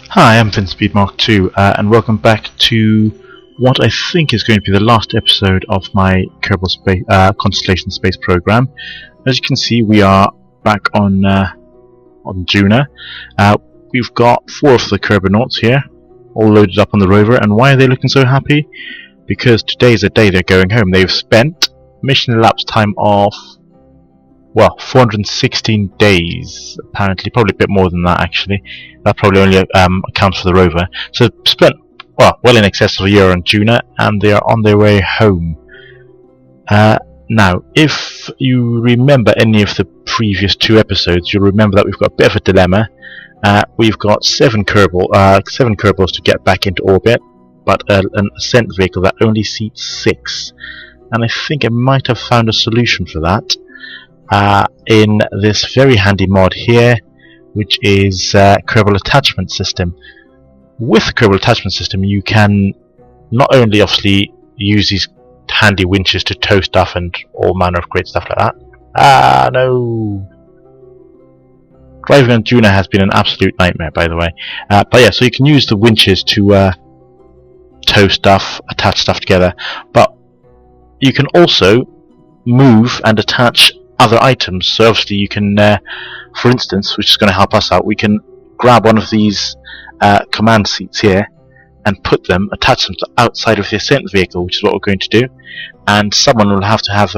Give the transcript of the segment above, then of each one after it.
Hi, I'm VinceSpeedMark2, and welcome back to what I think is going to be the last episode of my Kerbal Constellation Space program. As you can see, we are back on Duna. We've got 4 of the Kerbonauts here, all loaded up on the rover, and why are they looking so happy? Because today's the day they're going home. They've spent mission elapsed time of 416 days, apparently, probably a bit more than that actually. That probably only accounts for the rover. So spent well in excess of a year on Duna, and they are on their way home. Now, if you remember any of the previous 2 episodes, you'll remember that we've got a bit of a dilemma. We've got 7 Kerbals to get back into orbit, but an ascent vehicle that only seats 6. And I think I might have found a solution for that. In this very handy mod here, which is Kerbal Attachment System. With the Kerbal Attachment System, you can not only obviously use these handy winches to tow stuff and all manner of great stuff like that. No! Driving on Duna has been an absolute nightmare, by the way. But yeah, so you can use the winches to tow stuff, attach stuff together, but you can also move and attach other items. So obviously you can, for instance, which is going to help us out, we can grab one of these command seats here and attach them to outside of the ascent vehicle, which is what we're going to do. And someone will have to have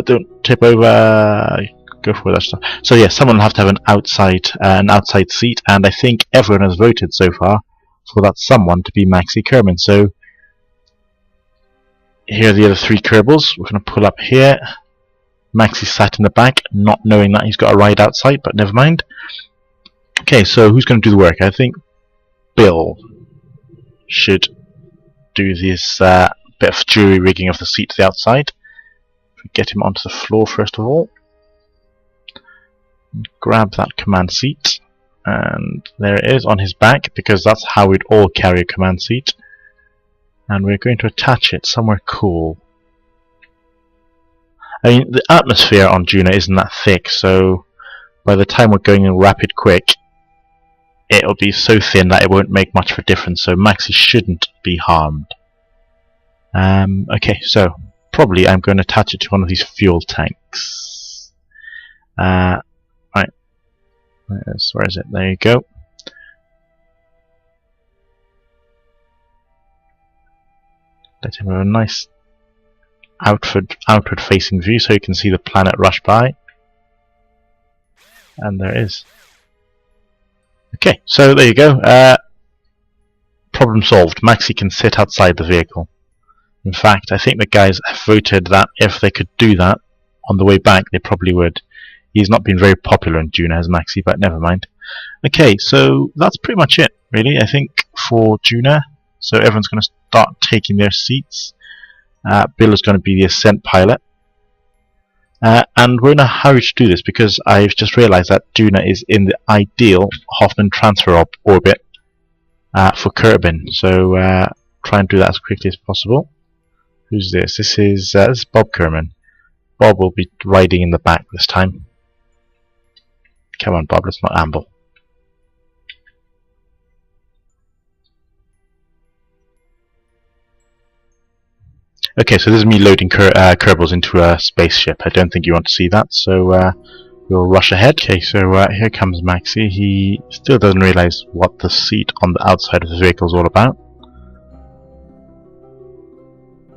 don't tip over, go for that stuff. So yeah, someone will have to have an outside seat, and I think everyone has voted so far for that someone to be Macsey Kerman. So here are the other 3 Kerbals. We're going to pull up here. Macsey sat in the back, not knowing that he's got a ride outside, but never mind. Okay, so who's going to do the work? I think Bill should do this bit of jury rigging of the seat to the outside. If we get him onto the floor first of all. Grab that command seat, and there it is on his back, because that's how we'd all carry a command seat. And we're going to attach it somewhere cool. I mean, the atmosphere on Duna isn't that thick, so by the time we're going in rapid quick, it'll be so thin that it won't make much of a difference, so Macsey shouldn't be harmed. Okay, so probably I'm going to attach it to one of these fuel tanks. Right. Where is it? There you go. Let him have a nice outward facing view so you can see the planet rush by. And there it is. Okay, so there you go. Problem solved. Macsey can sit outside the vehicle. In fact, I think the guys voted that if they could do that on the way back, they probably would. He's not been very popular in Duna as Macsey, but never mind. Okay, so that's pretty much it, really, I think, for Duna. So everyone's going to start taking their seats. Bill is going to be the ascent pilot. And we're in a hurry to do this because I've just realized that Duna is in the ideal Hoffman transfer orbit for Kerbin. So try and do that as quickly as possible. Who's this? This is Bob Kerman. Bob will be riding in the back this time. Come on, Bob, let's not amble. Okay, so this is me loading Kerbals into a spaceship. I don't think you want to see that, so we'll rush ahead. Okay, so here comes Macsey. He still doesn't realize what the seat on the outside of the vehicle is all about.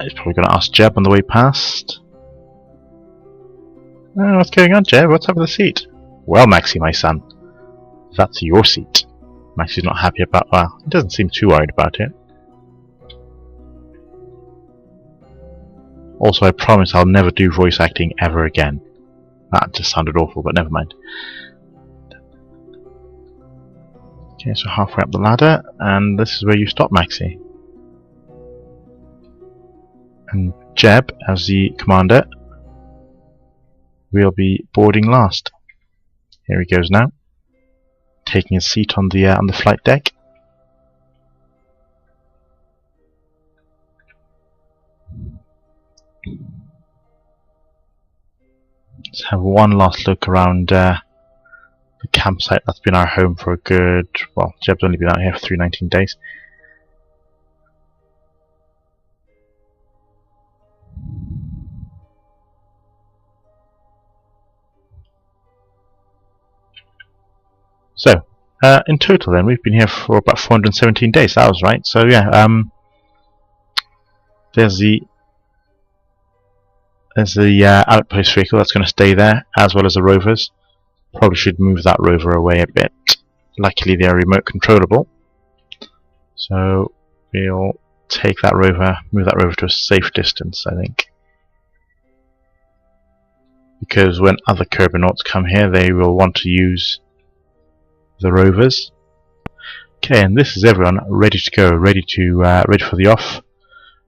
He's probably going to ask Jeb on the way past. Oh, what's going on, Jeb? What's up with the seat? Well, Macsey, my son, that's your seat. Macsey's not happy about. Well, he doesn't seem too worried about it. Also, I promise I'll never do voice acting ever again. That just sounded awful, but never mind. Okay, so halfway up the ladder, and this is where you stop, Macsey. And Jeb, as the commander, will be boarding last. Here he goes now, taking a seat on the flight deck. Let's have one last look around the campsite that's been our home for a good, well, Jeb's only been out here for 319 days. So, in total then, we've been here for about 417 days, that was right. So yeah, there's the outpost vehicle that's going to stay there, as well as the rovers. Probably should move that rover away a bit. Luckily they are remote controllable, so we'll take that rover, move that rover to a safe distance, I think. Because when other Kerbinauts come here, they will want to use the rovers. Okay, and this is everyone ready to go, ready for the off,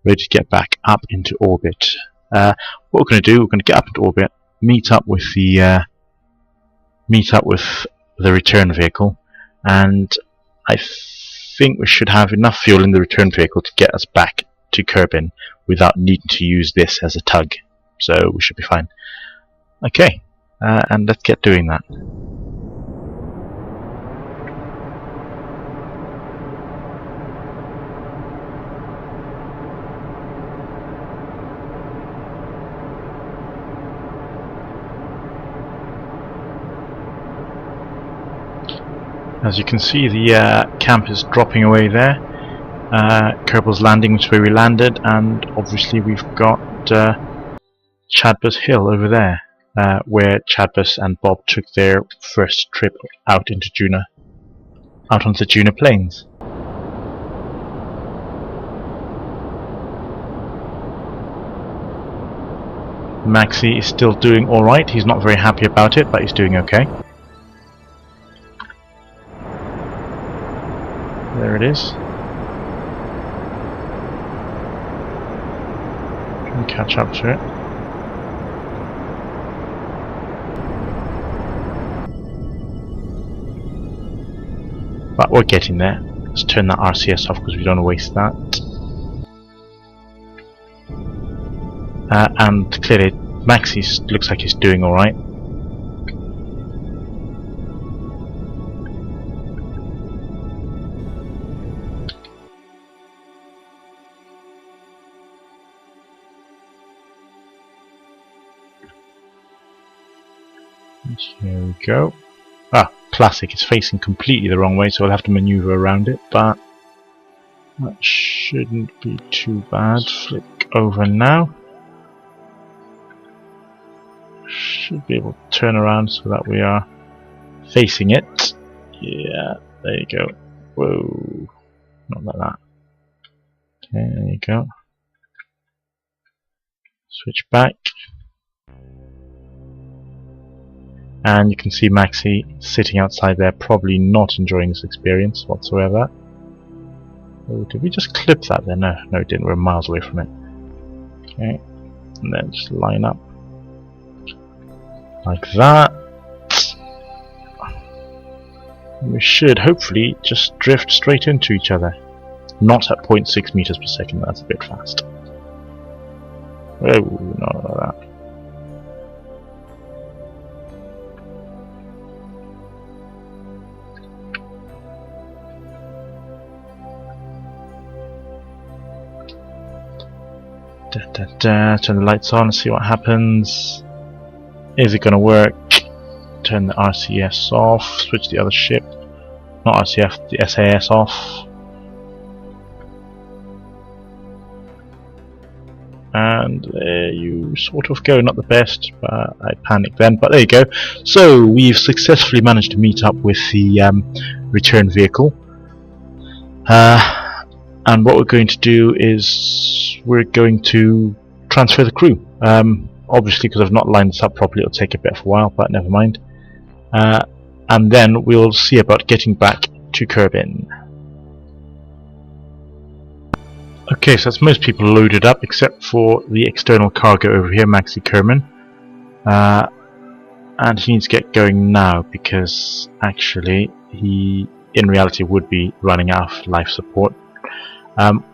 ready to get back up into orbit. What we're going to do, we're going to get up into orbit, meet up with the return vehicle, and I think we should have enough fuel in the return vehicle to get us back to Kerbin without needing to use this as a tug. So we should be fine. Okay, and let's get doing that. As you can see, the camp is dropping away there. Kerbin's Landing, which is where we landed, and obviously we've got Chadbus Hill over there, where Chadbus and Bob took their first trip out onto the Duna Plains. Macsey is still doing alright. He's not very happy about it, but he's doing okay. There it is. Can catch up to it. But we're getting there. Let's turn that RCS off because we don't want to waste that. And clearly, Macsey looks like he's doing alright. Here we go. Ah, classic. It's facing completely the wrong way, so I'll have to maneuver around it, but that shouldn't be too bad. Flick over now. Should be able to turn around so that we are facing it. Yeah, there you go. Whoa. Not like that. Okay, there you go. Switch back. And you can see Macsey sitting outside there, probably not enjoying this experience whatsoever. Oh, did we just clip that there? No, it didn't. We're miles away from it. Okay, and then just line up like that. And we should hopefully just drift straight into each other. Not at 0.6 meters per second. That's a bit fast. Oh, not like that. Turn the lights on and see what happens. Is it going to work? Turn the RCS off, switch the other ship, not RCF, the SAS off. And there you sort of go, not the best, but I panicked then, but there you go. So we've successfully managed to meet up with the return vehicle. And what we're going to do is we're going to transfer the crew. Obviously, because I've not lined this up properly, it'll take a bit of a while, but never mind. And then we'll see about getting back to Kerbin. Okay, so that's most people loaded up, except for the external cargo over here, Macsey Kerman. And he needs to get going now, because actually he, in reality, would be running out of life support.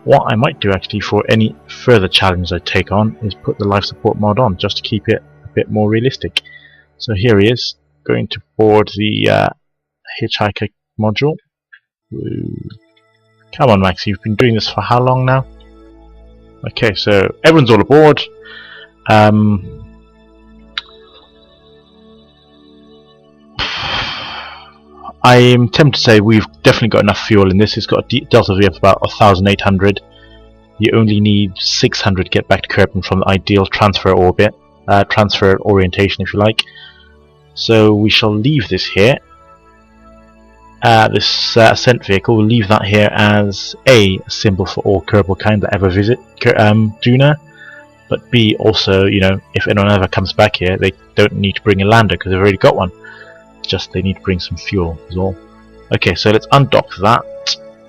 What I might do actually for any further challenge I take on is put the life support mod on, just to keep it a bit more realistic. So here he is, going to board the hitchhiker module. Woo. Come on, Max, you've been doing this for how long now? Okay, so everyone's all aboard. I'm tempted to say we've definitely got enough fuel in this. It's got a delta V of about 1,800. You only need 600 to get back to Kerbin from the ideal transfer orbit, transfer orientation, if you like. So we shall leave this here. This ascent vehicle, we'll leave that here as a symbol for all Kerbal kind that ever visit Duna, but B, also, you know, if anyone ever comes back here, they don't need to bring a lander because they've already got one. Just they need to bring some fuel, is all. Okay, so let's undock that.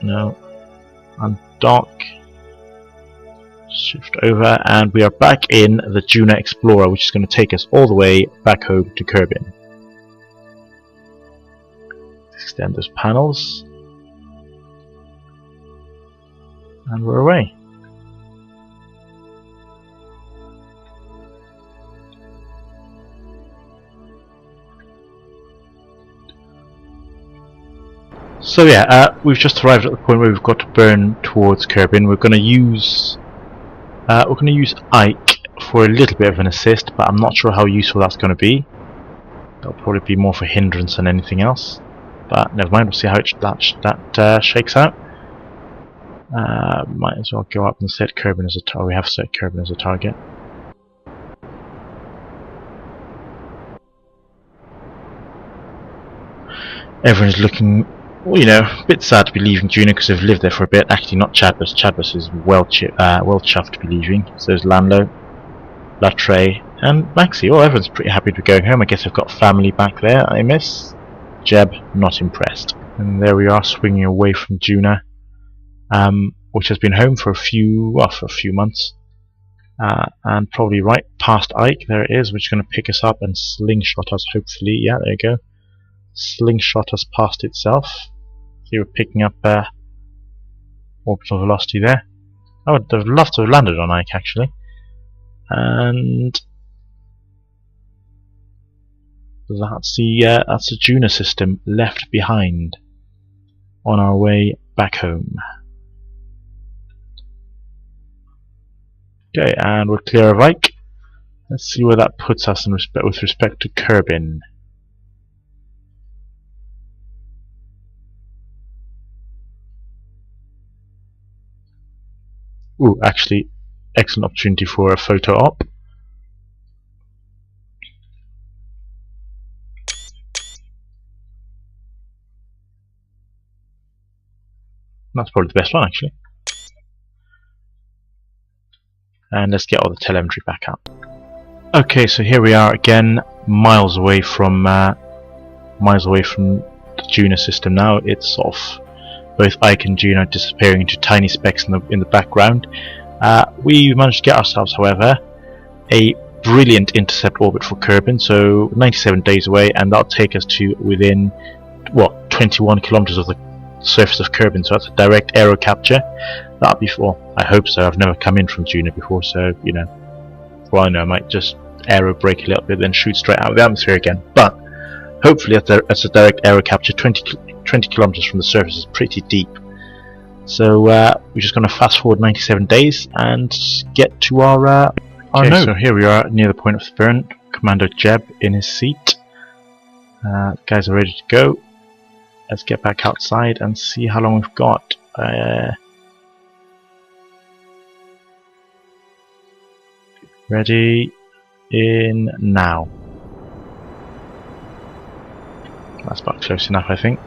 No, undock. Shift over, and we are back in the Duna Explorer, which is going to take us all the way back home to Kerbin. Extend those panels, and we're away. So yeah, we've just arrived at the point where we've got to burn towards Kerbin. We're going to use Ike for a little bit of an assist, but I'm not sure how useful that's going to be. That'll probably be more for hindrance than anything else. But never mind, we'll see how that shakes out. Might as well go up and set Kerbin as a target. We have set Kerbin as a target. Everyone's looking, well, you know, a bit sad to be leaving Duna because they've lived there for a bit. Actually, not Chadbus. Chadbus is well chuffed to be leaving. So there's Landlo, Latre, and Macsey. Oh, everyone's pretty happy to be going home. I guess they've got family back there. I miss. Jeb, not impressed. And there we are, swinging away from Duna, which has been home for a few months, and probably right past Ike. There it is, which is going to pick us up and slingshot us. Hopefully, yeah, there you go. Slingshot us past itself. So we're picking up orbital velocity there. I would have loved to have landed on Ike actually, and that's the Duna system left behind on our way back home. Okay, and we're clear of Ike. Let's see where that puts us in with respect to Kerbin. Ooh, actually, excellent opportunity for a photo op. That's probably the best one, actually. And let's get all the telemetry back up. Okay, so here we are again, miles away from the Duna system now. It's sort of both Ike and Duna disappearing into tiny specks in the background. We managed to get ourselves, however, a brilliant intercept orbit for Kerbin, so 97 days away, and that'll take us to within, what, 21 kilometers of the surface of Kerbin, so that's a direct aero capture. That'll be for, I hope so. I've never come in from Duna before, so, you know, for all I know, I might just aero brake a little bit, then shoot straight out of the atmosphere again. But hopefully that's a direct aero capture. 20 kilometers from the surface is pretty deep. So we're just going to fast forward 97 days and get to our node. So here we are near the point of the burn. Commander Jeb in his seat. Guys are ready to go. Let's get back outside and see how long we've got. Ready in now. That's about close enough, I think.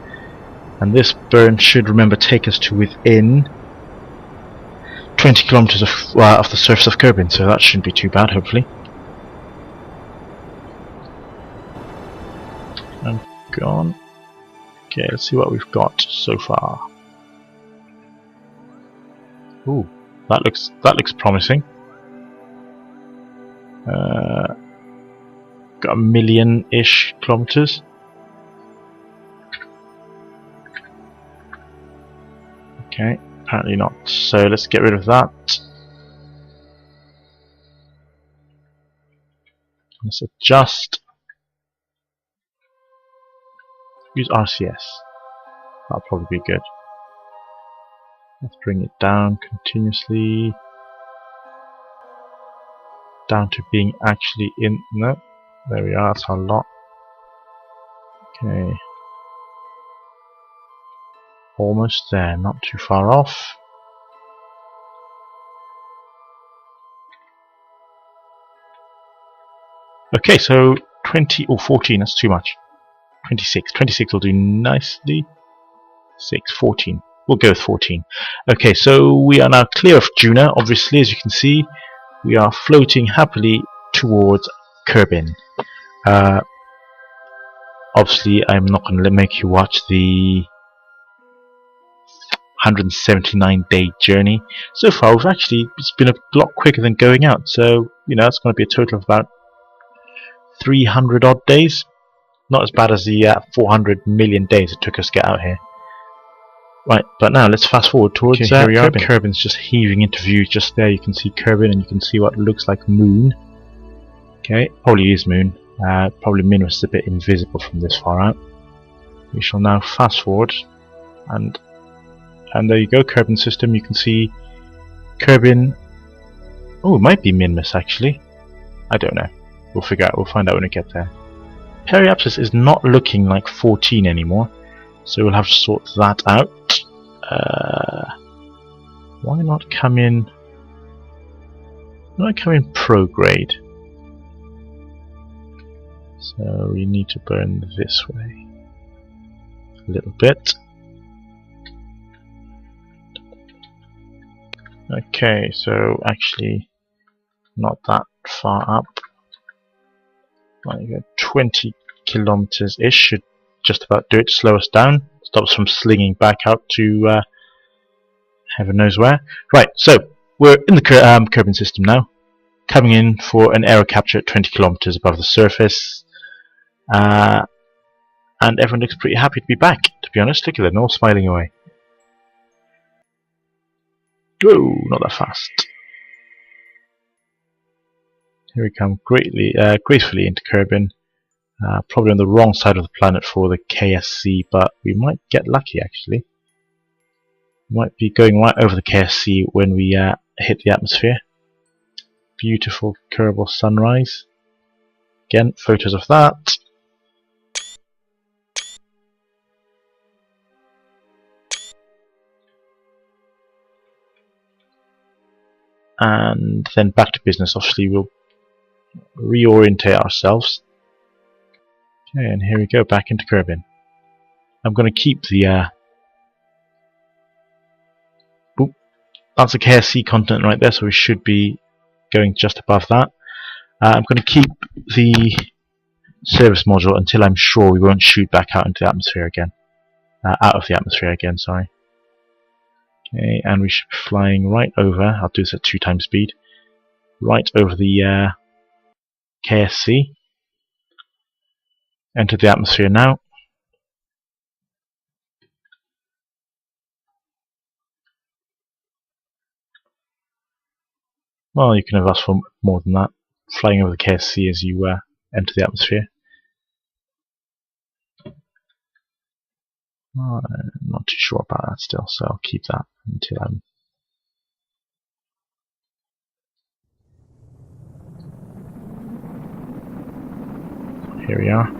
And this burn should, remember, take us to within 20 kilometers of the surface of Kerbin, so that shouldn't be too bad, hopefully. And gone. Okay, let's see what we've got so far. Ooh, that looks promising. Got 1 million-ish kilometers. Okay, apparently not. So let's get rid of that. Let's adjust. Use RCS. That'll probably be good. Let's bring it down continuously. Down to being actually in. No, there we are. That's a lot. Okay. Almost there, not too far off. Okay, so 20 or 14, that's too much. 26. 26 will do nicely. 6, 14. We'll go with 14. Okay, so we are now clear of Duna, obviously, as you can see. We are floating happily towards Kerbin. Obviously, I'm not going to make you watch the 179-day journey. So far, it's been a lot quicker than going out. So, you know, it's going to be a total of about 300 odd days. Not as bad as the 400 million days it took us to get out here. Right, but now let's fast forward towards here we are. Kerbin's just heaving into view. Just there you can see Kerbin, and you can see what looks like moon. Okay, probably is moon. Probably Minus is a bit invisible from this far out. We shall now fast forward, and there you go, Kerbin system. You can see Kerbin. Oh, it might be Minmus actually. I don't know. We'll figure out. We'll find out when we get there. Periapsis is not looking like 14 anymore, so we'll have to sort that out. Why not come in? Why not come in prograde? So we need to burn this way a little bit. Okay, so actually not that far up. Like 20 kilometers ish should just about do it. Slow us down, stop us from slinging back out to heaven knows where. Right, so we're in the Kerbin system now, coming in for an aero capture at 20 kilometers above the surface, and everyone looks pretty happy to be back. To be honest, look at them all smiling away. Whoa, not that fast. Here we come gracefully into Kerbin. Probably on the wrong side of the planet for the KSC, but we might get lucky actually. We might be going right over the KSC when we hit the atmosphere. Beautiful Kerbal sunrise. Again, photos of that. And then back to business. Obviously, we'll reorientate ourselves. Okay, and here we go, back into Kerbin. I'm going to keep the that's a KSC continent right there, so we should be going just above that. I'm going to keep the service module until I'm sure we won't shoot back out into the atmosphere again. Out of the atmosphere again, sorry. Okay, and we should be flying right over. I'll do this at 2 times speed. Right over the KSC. Enter the atmosphere now. Well, you can have asked for more than that. Flying over the KSC as you enter the atmosphere. I'm not too sure about that still, so I'll keep that until I'm... Here we are.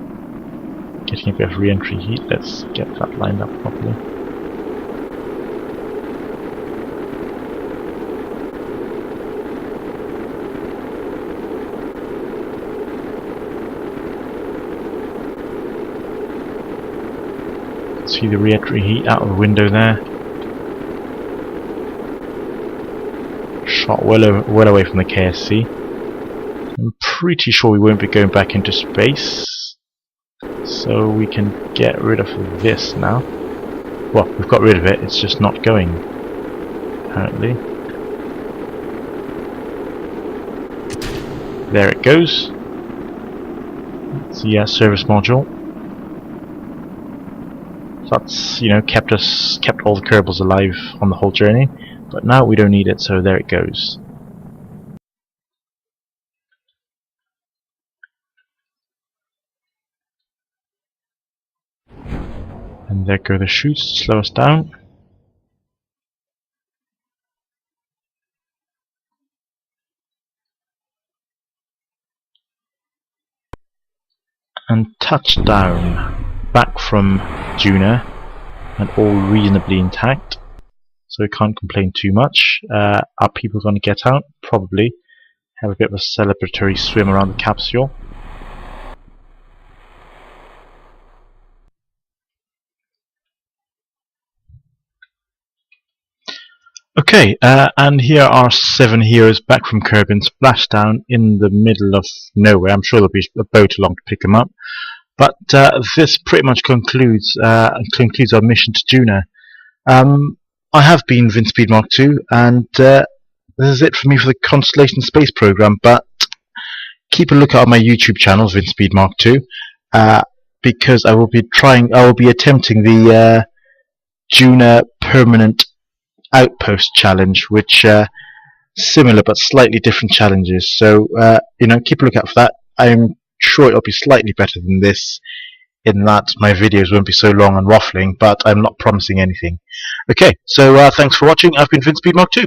Getting a bit of re-entry heat. Let's get that lined up properly. See the re-entry heat out of the window there. Shot well away from the KSC. I'm pretty sure we won't be going back into space, so we can get rid of this now. Well, we've got rid of it, it's just not going, apparently. There it goes. That's the service module. That's, you know, kept all the Kerbals alive on the whole journey, but now we don't need it, so there it goes. And there go the chutes to slow us down. And touchdown back from Duna, and all reasonably intact, so we can't complain too much. Are people going to get out? Probably. Have a bit of a celebratory swim around the capsule. Okay, and here are 7 heroes back from Kerbin, splashdown in the middle of nowhere. I'm sure there'll be a boat along to pick them up. But this pretty much concludes our mission to Duna. I have been VinSpeed Mark II, and this is it for me for the Constellation Space Program. But keep a lookout on my YouTube channel, VinSpeed Mark II, because I will be attempting the Duna Permanent Outpost Challenge, which similar but slightly different challenges. So keep a lookout for that. I'm sure it'll be slightly better than this, in that my videos won't be so long and waffling, but I'm not promising anything. Okay, so thanks for watching. I've been VinSpeed Mark II.